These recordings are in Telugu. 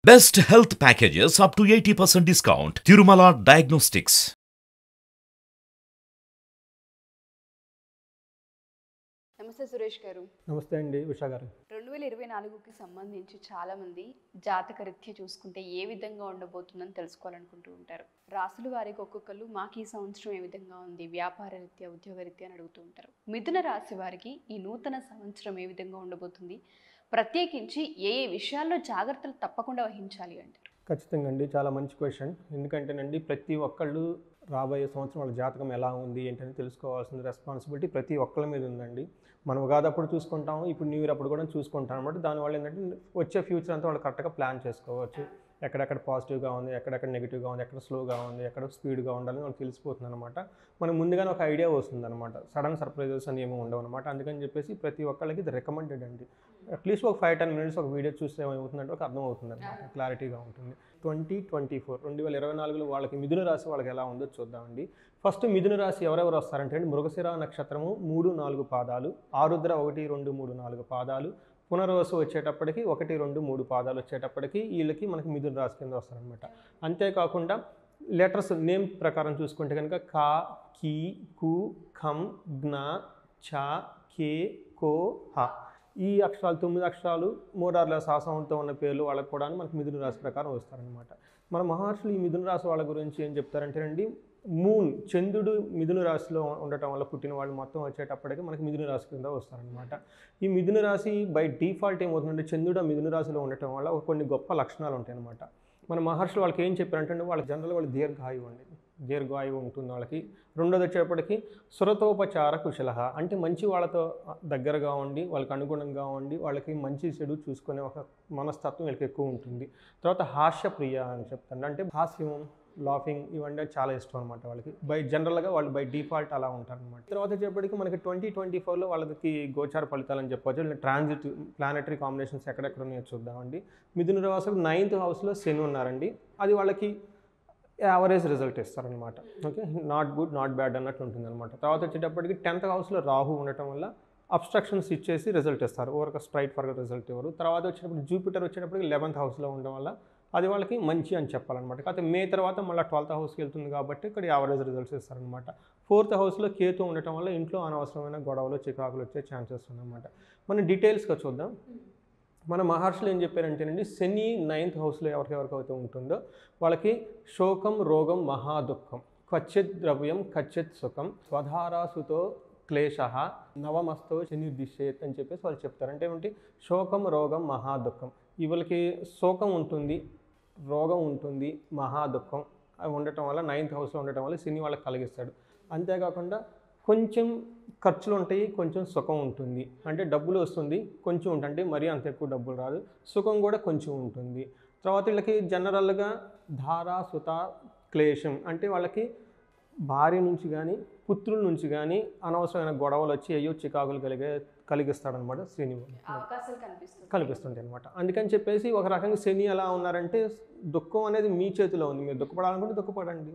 Best health packages up to 80% discount. Tirumala Diagnostics. నమస్తే సురేష్ గారు. నమస్తే అండి ఉషా గారు. 2024కి సంబంధించి చాలామంది జాతక రీత్యా చూసుకుంటే ఏ విధంగా ఉండబోతుందని తెలుసుకోవాలనుకుంటూ ఉంటారు. రాసుల వారికి ఒక్కొక్కరు మాకు ఈ సంవత్సరం ఏ విధంగా ఉంది, వ్యాపార రీత్యా ఉద్యోగ రీత్యా అని అడుగుతూ ఉంటారు. మిథున రాశి వారికి ఈ నూతన సంవత్సరం ఏ విధంగా ఉండబోతుంది, ప్రత్యేకించి ఏ ఏ విషయాల్లో జాగ్రత్తలు తప్పకుండా వహించాలి అంటారు? ఖచ్చితంగా అండి, చాలా మంచి క్వశ్చన్. ఎందుకంటేనండి ప్రతి ఒక్కళ్ళు రాబోయే సంవత్సరం వాళ్ళ జాతకం ఎలా ఉంది ఏంటని తెలుసుకోవాల్సిన రెస్పాన్సిబిలిటీ ప్రతి ఒక్కళ్ళ మీద ఉందండి. మనం ఉగాది అప్పుడు చూసుకుంటాం, ఇప్పుడు న్యూ ఇయర్ అప్పుడు కూడా చూసుకుంటాం అనమాట. దానివల్ల ఏంటంటే వచ్చే ఫ్యూచర్ అంతా వాళ్ళు కరెక్ట్గా ప్లాన్ చేసుకోవచ్చు. ఎక్కడెక్కడ పాజిటివ్గా ఉంది, ఎక్కడెక్కడ నెగిటివ్గా ఉంది, ఎక్కడ స్లోగా ఉంది, ఎక్కడ స్పీడ్గా ఉండాలని వాళ్ళకి తెలిసిపోతుంది అనమాట. మనకు ముందుగానే ఒక ఐడియా వస్తుంది అనమాట. సడన్ సర్ప్రైజెస్ అని ఏమీ ఉండవు అనమాట. అందుకని చెప్పేసి ప్రతి ఒక్కళ్ళకి ఇది రికమెండెడ్ అండి. అట్లీస్ట్ ఒక 5-10 మినిట్స్ ఒక వీడియో చూస్తే ఏమవుతుందంటే ఒక అర్థం అవుతుంది అనమాట, క్లారిటీగా ఉంటుంది. 2024 వాళ్ళకి మిథున రాశి వాళ్ళకి ఎలా ఉందో చూద్దామండి. ఫస్ట్ మిథున రాశి ఎవరెవరు వస్తారంటే మృగశిర నక్షత్రము 3-4 పాదాలు, ఆరుద్ర 1-2-3-4 పాదాలు, పునర్వసు వచ్చేటప్పటికి 1-2-3 పాదాలు వచ్చేటప్పటికి వీళ్ళకి మనకి మిథున రాశి కింద వస్తారనమాట. అంతేకాకుండా లెటర్స్ నేమ్ ప్రకారం చూసుకుంటే కనుక కా, కీ, కు, ఖం, జ్ఞ, ఛ, కే, కో, హ ఈ అక్షరాలు 9 అక్షరాలు మోడార్ల శాసనంతో ఉన్న పేర్లు వాళ్ళకు కూడా మనకి మిథున రాశి ప్రకారం వస్తారనమాట. మన మహర్షులు ఈ మిథున రాశి వాళ్ళ గురించి ఏం చెప్తారంటేనండి, మూన్ చంద్రుడు మిథున రాశిలో ఉండటం వల్ల పుట్టిన వాళ్ళు మొత్తం వచ్చేటప్పటికి మనకి మిథున రాశి కింద వస్తారనమాట. ఈ మిథున రాశి బై డిఫాల్ట్ ఏమవుతుందంటే చంద్రుడు మిథున రాశిలో ఉండటం వల్ల కొన్ని గొప్ప లక్షణాలు ఉంటాయి అనమాట. మన మహర్షులు వాళ్ళకి ఏం చెప్పారంటే వాళ్ళకి జనరల్ వాళ్ళు దీర్ఘాయువు అండి, దీర్ఘాయువు ఉంటుంది వాళ్ళకి. రెండోది వచ్చేటప్పటికి సురతోపచార కుశల అంటే మంచి వాళ్ళతో దగ్గరగా ఉండి వాళ్ళకి అనుగుణంగా ఉండి వాళ్ళకి మంచి చెడు చూసుకునే ఒక మనస్తత్వం వీళ్ళకి ఎక్కువ ఉంటుంది. తర్వాత హాస్యప్రియ అని చెప్తాను, అంటే హాస్యం లాఫింగ్ ఇవన్నీ చాలా ఇష్టం అనమాట వాళ్ళకి. జనరల్గా వాళ్ళు బై డిఫాల్ట్ అలా ఉంటారనమాట. తర్వాత వచ్చేప్పటికి మనకి 2024లో వాళ్ళకి గోచార ఫలితాలని చెప్పవచ్చు. ట్రాన్సిట్ ప్లానెటరీ కాంబినేషన్స్ ఎక్కడెక్కడ ఉన్నాయో చూద్దామండి. మిథున రాశిలో 9th హౌస్లో శని ఉన్నారండి. అది వాళ్ళకి యావరేజ్ రిజల్ట్ ఇస్తారనమాట. Okay, not good not bad అన్నట్టు ఉంటుంది అనమాట. తర్వాత వచ్చేటప్పటికి 10th హౌస్లో రాహు ఉండటం వల్ల అబ్స్ట్రక్షన్స్ ఇచ్చేసి రిజల్ట్ ఇస్తారు, ఓవర్ స్ట్రైట్ ఫర్గా రిజల్ట్ ఇవ్వరు. తర్వాత వచ్చేటప్పుడు జూపిటర్ వచ్చేటప్పటికి 11th హౌస్లో ఉండడం వల్ల అది వాళ్ళకి మంచి అని చెప్పాలన్నమాట. కాకపోతే మే తర్వాత మళ్ళీ 12th హౌస్కి వెళ్తుంది కాబట్టి ఇక్కడ యావరేజ్ రిజల్ట్స్ ఇస్తారనమాట. 4th హౌస్లో కేతు ఉండటం వల్ల ఇంట్లో అనవసరమైన గొడవలు చికాకులు వచ్చే ఛాన్సెస్ ఉందన్నమాట. మనం డీటెయిల్స్గా చూద్దాం. మన మహర్షులు ఏం చెప్పారంటేనండి, శని 9th హౌస్లో ఎవరికెవరికైతే ఉంటుందో వాళ్ళకి శోకం, రోగం, మహాదుఃఖం, క్వచిత్ ద్రవ్యం, కచ్చిత్ సుఖం, స్వధారాసుతో క్లేశ, నవమస్తో శనిర్దిశేత్ అని చెప్పేసి వాళ్ళు చెప్తారు. అంటే ఏమిటి, శోకం, రోగం, మహాదుఃఖం, వీళ్ళకి శోకం ఉంటుంది, రోగం ఉంటుంది, మహాదుఃఖం అవి ఉండటం వల్ల 9th హౌస్లో ఉండటం వల్ల శని వాళ్ళకి కలిగిస్తాడు. అంతేకాకుండా కొంచెం ఖర్చులు ఉంటాయి, కొంచెం సుఖం ఉంటుంది. అంటే డబ్బులు వస్తుంది కొంచెం ఉంటుంది, అంటే మరీ అంత ఎక్కువ డబ్బులు రాదు, సుఖం కూడా కొంచెం ఉంటుంది. తర్వాత వీళ్ళకి జనరల్గా ధారా సుత క్లేశం అంటే వాళ్ళకి భార్య నుంచి కానీ పుత్రుల నుంచి కానీ అనవసరమైన గొడవలు వచ్చి అయ్యో చికాకులు కలిగిస్తాడనమాట శని కనిపిస్తుంటాయి అనమాట. అందుకని చెప్పేసి ఒక రకంగా శని ఎలా ఉన్నారంటే దుఃఖం అనేది మీ చేతిలో ఉంది, మీరు దుఃఖపడాలనుకుంటే దుఃఖపడండి,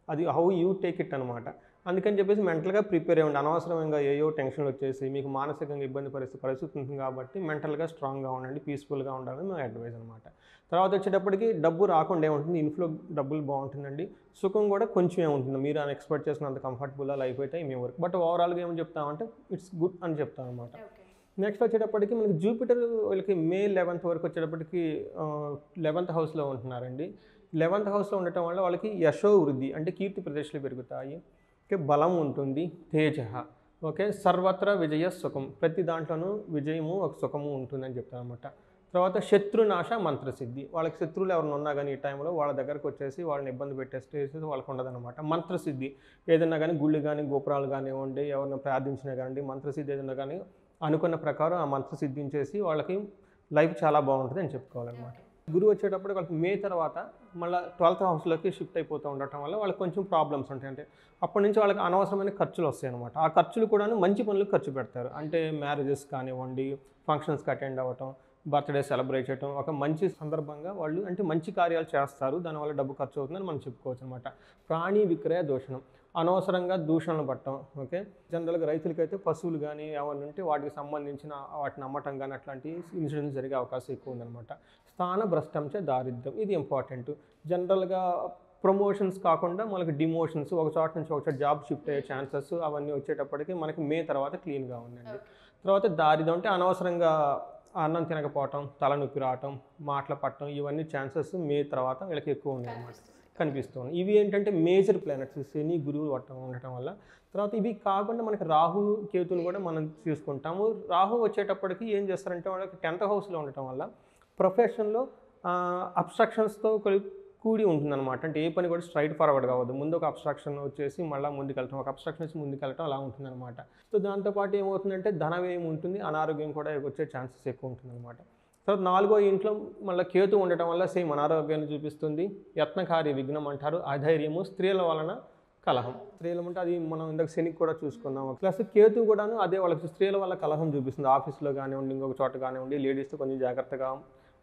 అది హౌ యూ టేక్ ఇట్ అనమాట. అందుకని చెప్పేసి మెంటల్గా ప్రిపేర్ అవ్వండి. అనవసరంగా ఏయో టెన్షన్లు వచ్చేసి మీకు మానసికంగా ఇబ్బంది పరిస్థితి ఉంటుంది కాబట్టి మెంటల్గా స్ట్రాంగ్గా ఉండండి, పీస్ఫుల్గా ఉండాలని మేము అడ్వైజ్ అనమాట. తర్వాత వచ్చేటప్పటికి డబ్బు రాకుండా ఏముంటుంది, ఇన్ఫ్లో డబ్బులు బాగుంటుందండి, సుఖం కూడా కొంచెం ఏముంటుంది, మీరు అని ఎక్స్పెక్ట్ చేసినంత కంఫర్టబుల్గా లైఫ్ అయితే మీ వరకు. బట్ ఓవరాల్గా ఏమని చెప్తామంటే ఇట్స్ గుడ్ అని చెప్తాం అనమాట. నెక్స్ట్ వచ్చేటప్పటికి మనకి జూపిటర్ వీళ్ళకి మే 11th వరకు వచ్చేటప్పటికి 11th హౌస్లో ఉంటున్నారండి. 11th హౌస్లో ఉండటం వల్ల వాళ్ళకి యశో వృద్ధి అంటే కీర్తి ప్రతిష్టలు పెరుగుతాయి, ఓకే, బలం ఉంటుంది, తేజ, ఓకే, సర్వత్ర విజయ సుఖం, ప్రతి దాంట్లోనూ విజయము ఒక సుఖము ఉంటుందని చెప్తాను అనమాట. తర్వాత శత్రునాశ మంత్రసిద్ధి, వాళ్ళకి శత్రువులు ఎవరైనా ఉన్నా కానీ ఈ టైంలో వాళ్ళ దగ్గరకు వచ్చేసి వాళ్ళని ఇబ్బంది పెట్టేసి వాళ్ళకు ఉండదన్నమాట. మంత్రసిద్ధి ఏదైనా కానీ గుళ్ళు కానీ గోపురాలు కానివ్వండి, ఎవరైనా ప్రార్థించినా కానివ్వండి, మంత్రసిద్ధి ఏదైనా కానీ అనుకున్న ప్రకారం ఆ మంత్ర సిద్ధించేసి వాళ్ళకి లైఫ్ చాలా బాగుంటుంది అని చెప్పుకోవాలన్నమాట. గురువు వచ్చేటప్పుడు వాళ్ళకి మే తర్వాత మళ్ళీ 12th హౌస్లోకి షిఫ్ట్ అయిపోతూ ఉండటం వల్ల వాళ్ళకి కొంచెం ప్రాబ్లమ్స్ ఉంటాయి. అంటే అప్పటి నుంచి వాళ్ళకి అనవసరమైన ఖర్చులు వస్తాయి అనమాట. ఆ ఖర్చులు కూడా మంచి పనులకు ఖర్చు పెడతారు. అంటే మ్యారేజెస్ కానివ్వండి, ఫంక్షన్స్కి అటెండ్ అవ్వటం, బర్త్డే సెలబ్రేట్ చేయడం, ఒక మంచి సందర్భంగా వాళ్ళు అంటే మంచి కార్యాలు చేస్తారు, దానివల్ల డబ్బు ఖర్చు అవుతుందని మనం చెప్పుకోవచ్చు అనమాట. ప్రాణి విక్రయ దూషణం, అనవసరంగా దూషణలు పట్టడం, ఓకే. జనరల్గా రైతులకైతే పశువులు కానీ ఏమైనా ఉంటే వాటికి సంబంధించిన వాటిని అమ్మటం కానీ అట్లాంటి ఇన్సిడెంట్స్ జరిగే అవకాశం ఎక్కువ ఉందన్నమాట. స్థాన భ్రష్టంచ దారిద్ర్యం, ఇది ఇంపార్టెంట్. జనరల్గా ప్రమోషన్స్ కాకుండా మనకి డిమోషన్స్, ఒక చోట నుంచి ఒక చోట జాబ్ షిఫ్ట్ అయ్యే ఛాన్సెస్ అవన్నీ వచ్చేటప్పటికి మనకి మే తర్వాత క్లీన్గా ఉందండి. తర్వాత దారిద్ర్యం అంటే అనవసరంగా అన్నం తినకపోవటం, తలనొప్పి రావటం, మాటలు పట్టడం, ఇవన్నీ ఛాన్సెస్ మే తర్వాత వీళ్ళకి ఎక్కువ ఉన్నాయి అన్నమాట, కనిపిస్తుంది. ఇవి ఏంటంటే మేజర్ ప్లానెట్స్, శని గురువు ఉండటం వల్ల. తర్వాత ఇవి కాకుండా మనకి రాహు కేతుని కూడా మనం తీసుకుంటాము. రాహు వచ్చేటప్పటికి ఏం చేస్తారంటే వాళ్ళకి 10th హౌస్లో ఉండటం వల్ల ప్రొఫెషన్లో అబ్స్ట్రక్షన్స్తో కూడి ఉంటుందన్నమాట. అంటే ఏ పని కూడా స్ట్రైట్ ఫార్వర్డ్ కావద్దు, ముందు ఒక అబ్స్ట్రక్షన్ వచ్చేసి మళ్ళీ ముందుకెళ్ళటం, ఒక అబ్స్ట్రక్షన్ వచ్చి ముందుకెళ్ళటం, అలా ఉంటుందన్నమాట. సో దాంతోపాటు ఏమవుతుందంటే ధన వ్యయం ఉంటుంది, అనారోగ్యం కూడా వచ్చే ఛాన్సెస్ ఎక్కువ ఉంటుందన్నమాట. తర్వాత 4వ ఇంట్లో మళ్ళీ కేతు ఉండటం వల్ల సేమ్ అనారోగ్యాన్ని చూపిస్తుంది. యత్నకార్య విఘ్నం అంటారు, అధైర్యము, స్త్రీల వలన కలహం. స్త్రీలు అంటే అది మనం ఇందాక శనికి కూడా చూసుకున్నాం. ప్లస్ కేతు కూడాను అదే వాళ్ళకి స్త్రీల వల్ల కలహం చూపిస్తుంది. ఆఫీస్లో కానివ్వండి, ఇంకొక చోట కానివ్వండి, లేడీస్తో కొంచెం జాగ్రత్తగా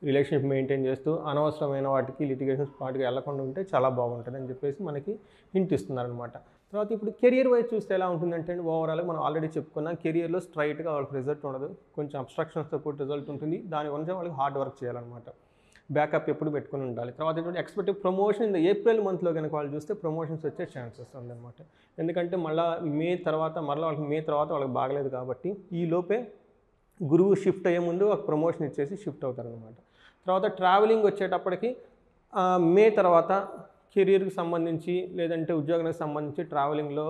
రిలేషన్షిప్ మెయింటైన్ చేస్తూ అనవసరమైన వాటికి లిటిగేషన్స్ పాటుగా వెళ్లకుండా ఉంటే చాలా బాగుంటుంది అని చెప్పేసి మనకి హింట్ ఇస్తున్నారనమాట. తర్వాత ఇప్పుడు కెరియర్ వైజ్ చూస్తే ఎలా ఉంటుందంటే ఓవరాల్గా మనం ఆల్రెడీ చెప్పుకున్నాం, కెరియర్లో స్ట్రైట్గా వాళ్ళకి రిజల్ట్ ఉండదు, కొంచెం అబ్స్ట్రక్షన్స్తో కూడా రిజల్ట్ ఉంటుంది. దాని గురించి వాళ్ళకి హార్డ్ వర్క్ చేయాలన్నమాట, బ్యాకప్ ఎప్పుడు పెట్టుకుని ఉండాలి. తర్వాత ఏంటంటే ఎక్స్పెక్టెడ్ ప్రమోషన్ ఇన్ ఏప్రిల్ మంత్లో కనుక వాళ్ళు చూస్తే ప్రమోషన్స్ వచ్చే ఛాన్సెస్ ఉందన్నమాట. ఎందుకంటే మళ్ళీ మే తర్వాత వాళ్ళకి బాగలేదు కాబట్టి ఈ లోపే గురువు షిఫ్ట్ అయ్యే ముందు ఒక ప్రమోషన్ ఇచ్చేసి షిఫ్ట్ అవుతారనమాట. తర్వాత ట్రావెలింగ్ వచ్చేటప్పటికి మే తర్వాత కెరీర్కి సంబంధించి లేదంటే ఉద్యోగానికి సంబంధించి ట్రావెలింగ్లో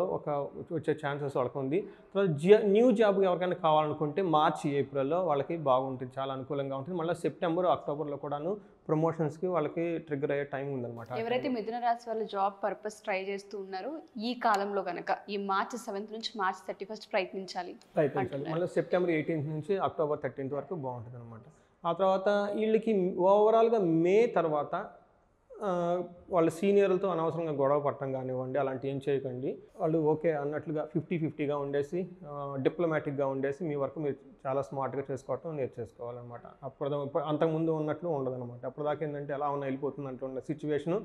వచ్చే ఛాన్సెస్ వాళ్ళకి ఉంది. తర్వాత న్యూ జాబ్ ఎవరికైనా కావాలనుకుంటే మార్చి ఏప్రిల్లో వాళ్ళకి బాగుంటుంది, చాలా అనుకూలంగా ఉంటుంది. మళ్ళీ సెప్టెంబర్ అక్టోబర్లో కూడాను ప్రమోషన్స్కి వాళ్ళకి ట్రిగ్గర్ అయ్యే టైం ఉందన్నమాట. ఎవరైతే మిథున రాశి వాళ్ళు జాబ్ పర్పస్ ట్రై చేస్తూ ఉన్నారో ఈ కాలంలో కనుక ఈ మార్చి 7th నుంచి మార్చి 31st ప్రయత్నించాలి. మళ్ళీ సెప్టెంబర్ 18th నుంచి అక్టోబర్ 13th వరకు బాగుంటుంది అనమాట. ఆ తర్వాత వీళ్ళకి ఓవరాల్గా మే తర్వాత వాళ్ళ సీనియర్లతో అనవసరంగా గొడవ పట్టడం కానివ్వండి, అలాంటి ఏం చేయకండి. వాళ్ళు ఓకే అన్నట్లుగా 50-50గా ఉండేసి డిప్లొమాటిక్గా ఉండేసి మీ వర్క్ మీరు చాలా స్మార్ట్గా చేసుకోవటం నేర్చేసుకోవాలన్నమాట. అంతకుముందు ఉన్నట్లు ఉండదన్నమాట. అప్పటిదాకా ఏంటంటే ఎలా ఉన్నా వెళ్ళిపోతుంది అంటూ ఉన్న సిచ్యువేషను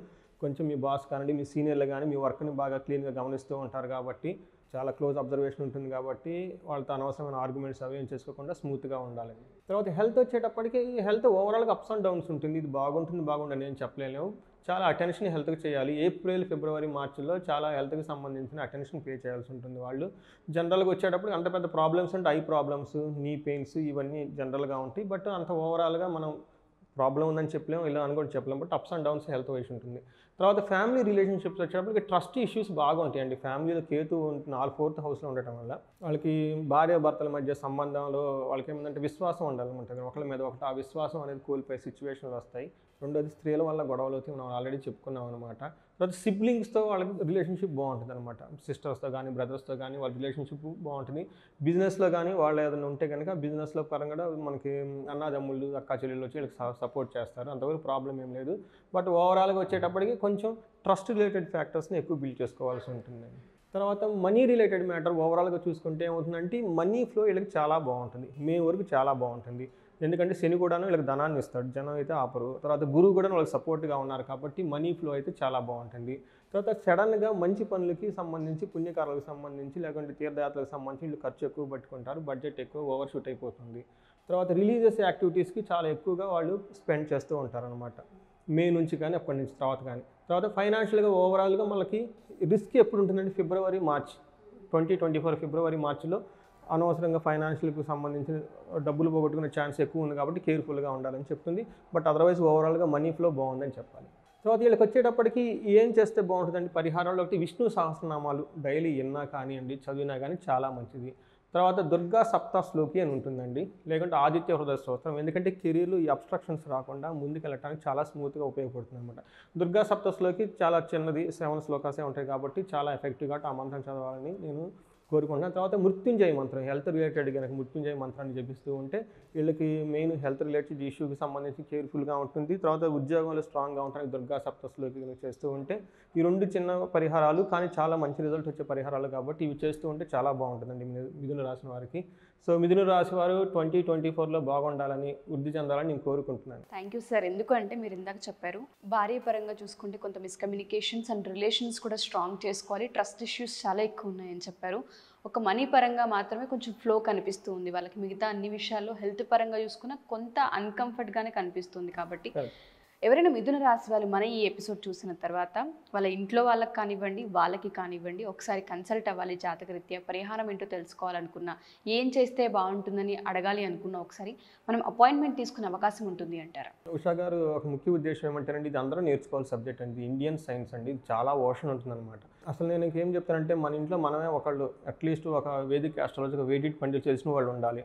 కొంచెం మీ బాస్ కానివ్వండి, మీ సీనియర్లు కానీ మీ వర్క్ని బాగా క్లీన్గా గమనిస్తూ ఉంటారు కాబట్టి, చాలా క్లోజ్ అబ్జర్వేషన్ ఉంటుంది కాబట్టి వాళ్ళతో అనవసరమైన ఆర్గ్యుమెంట్స్ అవి ఏం చేసుకోకుండా స్మూత్గా ఉండాలి. తర్వాత హెల్త్ వచ్చేటప్పటికి హెల్త్ ఓవరాల్గా అప్స్ అండ్ డౌన్స్ ఉంటుంది. ఇది బాగుంటుంది నేను చెప్పలేను. చాలా అటెన్షన్ హెల్త్కి చేయాలి. ఏప్రిల్, ఫిబ్రవరి, మార్చిలో చాలా హెల్త్కి సంబంధించిన అటెన్షన్ పే చేయాల్సి ఉంటుంది. వాళ్ళు జనరల్గా వచ్చేటప్పుడు అంత పెద్ద ప్రాబ్లమ్స్ అంటే ఐ ప్రాబ్లమ్స్, నీ పెయిన్స్ ఇవన్నీ జనరల్గా ఉంటాయి. బట్ అంత ఓవరాల్గా మనం ప్రాబ్లం ఉందని చెప్పలేము, ఇలా అని కూడా చెప్పలేము. But ups and downs health wise ఉంటుంది. తర్వాత ఫ్యామిలీ రిలేషన్షిప్స్ వచ్చేటప్పటికి ట్రస్ట్ ఇష్యూస్ బాగుంటాయండి. ఫ్యామిలీలో కేతు 4th హౌస్లో ఉండటం వల్ల వాళ్ళకి భార్యాభర్తల మధ్య సంబంధంలో వాళ్ళకి ఏమిటంటే విశ్వాసం ఉండాలన్నమాట. ఒకళ్ళ మీద ఒకటి ఆ విశ్వాసం అనేది కోల్పోయే సిచ్యువేషన్లు వస్తాయి. రెండోది స్త్రీల వల్ల గొడవలు అవుతాయి, మనం ఆల్రెడీ చెప్పుకున్నాం అనమాట. తర్వాత సిబ్లింగ్స్తో వాళ్ళకి రిలేషన్షిప్ బాగుంటుంది అనమాట. సిస్టర్స్తో కానీ బ్రదర్స్తో కానీ వాళ్ళ రిలేషన్షిప్ బాగుంటుంది. బిజినెస్లో కానీ వాళ్ళు ఏదైనా ఉంటే కనుక బిజినెస్లో పరంగా మనకి అన్నదమ్ముళ్ళు, అక్కా చెల్లెళ్ళు వచ్చి వీళ్ళకి సపోర్ట్ చేస్తారు, అంతవరకు ప్రాబ్లం ఏం లేదు. బట్ ఓవరాల్గా వచ్చేటప్పటికి కొంచెం ట్రస్ట్ రిలేటెడ్ ఫ్యాక్టర్స్ని ఎక్కువ బిల్డ్ చేసుకోవాల్సి ఉంటుంది. తర్వాత మనీ రిలేటెడ్ మ్యాటర్ ఓవరాల్గా చూసుకుంటే ఏమవుతుందంటే మనీ ఫ్లో వీళ్ళకి చాలా బాగుంటుంది, మే వరకు చాలా బాగుంటుంది. ఎందుకంటే శని కూడాను వీళ్ళకి ధనాన్ని ఇస్తాడు, జనం అయితే ఆపరు. తర్వాత గురువు కూడా వాళ్ళకి సపోర్ట్గా ఉన్నారు కాబట్టి మనీ ఫ్లో అయితే చాలా బాగుంటుంది. తర్వాత సడన్గా మంచి పనులకి సంబంధించి, పుణ్యకారాలకు సంబంధించి, లేకుంటే తీర్థయాత్రలకు సంబంధించి వీళ్ళు ఖర్చు ఎక్కువ పెట్టుకుంటారు, బడ్జెట్ ఎక్కువ ఓవర్ షూట్ అయిపోతుంది. తర్వాత రిలీజియస్ యాక్టివిటీస్కి చాలా ఎక్కువగా వాళ్ళు స్పెండ్ చేస్తూ ఉంటారనమాట, మే నుంచి కానీ అప్పటి నుంచి తర్వాత కానీ. తర్వాత ఫైనాన్షియల్గా ఓవరాల్గా మనకి రిస్క్ ఎప్పుడు ఉంటుందంటే ఫిబ్రవరి, మార్చ్ 2024 ఫిబ్రవరి, మార్చిలో అనవసరంగా ఫైనాన్షియల్కి సంబంధించిన డబ్బులు పోగొట్టుకునే ఛాన్స్ ఎక్కువ ఉంది కాబట్టి కేర్ఫుల్గా ఉండాలని చెప్తుంది. బట్ అదర్వైజ్ ఓవరాల్గా మనీ ఫ్లో బాగుందని చెప్పాలి. తర్వాత వీళ్ళకి వచ్చేటప్పటికి ఏం చేస్తే బాగుంటుందండి పరిహారంలో ఒకటి విష్ణు సహస్రనామాలు డైలీ విన్నా కానివ్వండి, చదివినా కానీ చాలా మంచిది. తర్వాత దుర్గా సప్తశ్లోకి అని ఉంటుందండి, లేకుంటే ఆదిత్య హృదయ స్తోత్రం. ఎందుకంటే కెరీర్లో ఈ అబ్స్ట్రక్షన్స్ రాకుండా ముందుకెళ్ళటానికి చాలా స్మూత్గా ఉపయోగపడుతుంది అనమాట. దుర్గా సప్తశ్లోకి చాలా చిన్నది, 7 శ్లోకాసే ఉంటాయి కాబట్టి చాలా ఎఫెక్టివ్గా ఆ మంత్రం చదవాలని నేను కోరుకుంటున్నాను. తర్వాత మృత్యుంజయ మంత్రం, హెల్త్ రిలేటెడ్ కనుక మృత్యుంజయ మంత్రాన్ని జపిస్తూ ఉంటే వీళ్ళకి మెయిన్ హెల్త్ రిలేటెడ్ ఇష్యూకి సంబంధించి కేర్ఫుల్గా ఉంటుంది. తర్వాత ఉద్యోగంలో స్ట్రాంగ్గా ఉండడానికి దుర్గా సప్తశ్లోకి కనుక చేస్తూ ఉంటే ఈ 2 చిన్న పరిహారాలు కానీ చాలా మంచి రిజల్ట్ వచ్చే పరిహారాలు కాబట్టి ఇవి చేస్తూ ఉంటే చాలా బాగుంటుందండి మిథున రాశి వారికి. సో మిథున రాశి వారు 2024లో బాగుండాలని, వృద్ధి చెందాలని నేను కోరుకుంటున్నాను. Thank you sir. ఎందుకంటే మీరు ఇందాక చెప్పారు భార్య పరంగా చూసుకుంటే కొంత మిస్కమ్యూనికేషన్స్ అండ్ రిలేషన్స్ కూడా స్ట్రాంగ్ చేసుకోవాలి, ట్రస్ట్ ఇష్యూస్ చాలా ఎక్కువ ఉన్నాయని చెప్పారు. ఒక మనీ పరంగా మాత్రమే కొంచెం ఫ్లో కనిపిస్తూ ఉంది వాళ్ళకి. మిగతా అన్ని విషయాల్లో హెల్త్ పరంగా చూసుకున్న కొంత అన్కంఫర్ట్గానే కనిపిస్తుంది. కాబట్టి ఎవరైనా మిథున రాశి వాళ్ళు మన ఈ ఎపిసోడ్ చూసిన తర్వాత వాళ్ళ ఇంట్లో వాళ్ళకి కానివ్వండి, వాళ్ళకి కానివ్వండి, ఒకసారి కన్సల్ట్ అవ్వాలి జాతకరీత్యా, పరిహారం ఏంటో తెలుసుకోవాలనుకున్నా, ఏం చేస్తే బాగుంటుందని అడగాలి అనుకున్నా ఒకసారి మనం అపాయింట్మెంట్ తీసుకునే అవకాశం ఉంటుంది అంటారా? ఉషా గారు, ఒక ముఖ్య ఉద్దేశం ఏమంటారంటే, ఇది అందరూ నేర్చుకోవాలి సబ్జెక్ట్ అండి. ఇండియన్ సైన్స్ అండి, ఇది చాలా ఓషన్ ఉంటుందన్నమాట. అసలు నేను ఇంకేం చెప్తానంటే, మన ఇంట్లో మనమే ఒకళ్ళు అట్లీస్ట్ ఒక వేదిక ఆస్ట్రాలజీ, ఒక వేదిక పండితులు తెలిసిన వాళ్ళు ఉండాలి.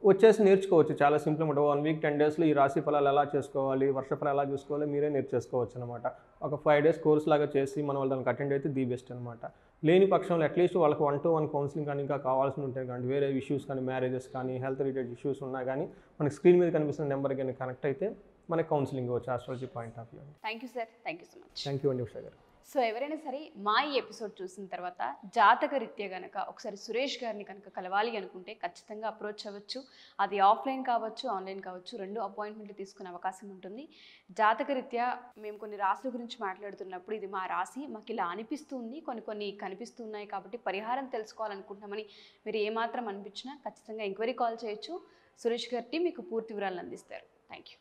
వచ్చేసి నేర్చుకోవచ్చు, చాలా సింపుల్ అనమాట. 1 వీక్ 10 డేస్లో ఈ రాశి ఫలాలు ఎలా చేసుకోవాలి, వర్షఫలం ఎలా చూసుకోవాలి మీరే నేర్చేసుకోవచ్చు అనమాట. ఒక 5 డేస్ కోర్స్ లాగా చేసి మనం దానికి అటెండ్ అయితే ది బెస్ట్ అనమాట. లేని పక్షంలో అట్లీస్ట్ వాళ్ళకి 1-to-1 కౌన్సిలింగ్ కానీ ఇంకా కావాల్సి ఉంటాయి కానీ, వేరే ఇష్యూస్ కానీ, మ్యారేజెస్ కానీ, హెల్త్ రిలేటెడ్ ఇష్యూస్ ఉన్నా కానీ మనకి స్క్రీన్ మీద కనిపిస్తున్న నెంబర్ కానీ కనెక్ట్ అయితే మనకి కౌన్సిలింగ్ ఇవ్వచ్చు astrology point of view. Thank you sir, thank you so much. Thank you అండి ఉషా గారు. సో ఎవరైనా సరే మా ఈ ఎపిసోడ్ చూసిన తర్వాత జాతక రీత్యా కనుక ఒకసారి సురేష్ గారిని కనుక కలవాలి అనుకుంటే ఖచ్చితంగా అప్రోచ్ అవ్వచ్చు. అది ఆఫ్లైన్ కావచ్చు, ఆన్లైన్ కావచ్చు, 2 అపాయింట్మెంట్లు తీసుకునే అవకాశం ఉంటుంది. జాతక రీత్యా మేము కొన్ని రాశుల గురించి మాట్లాడుతున్నప్పుడు ఇది మా రాశి, మాకు ఇలా అనిపిస్తుంది, కొన్ని కనిపిస్తున్నాయి కాబట్టి పరిహారం తెలుసుకోవాలనుకుంటున్నామని మీరు ఏమాత్రం అనిపించినా ఖచ్చితంగా ఎంక్వైరీ కాల్ చేయొచ్చు. సురేష్ గారి టీం మీకు పూర్తి వివరాలను అందిస్తారు. Thank you.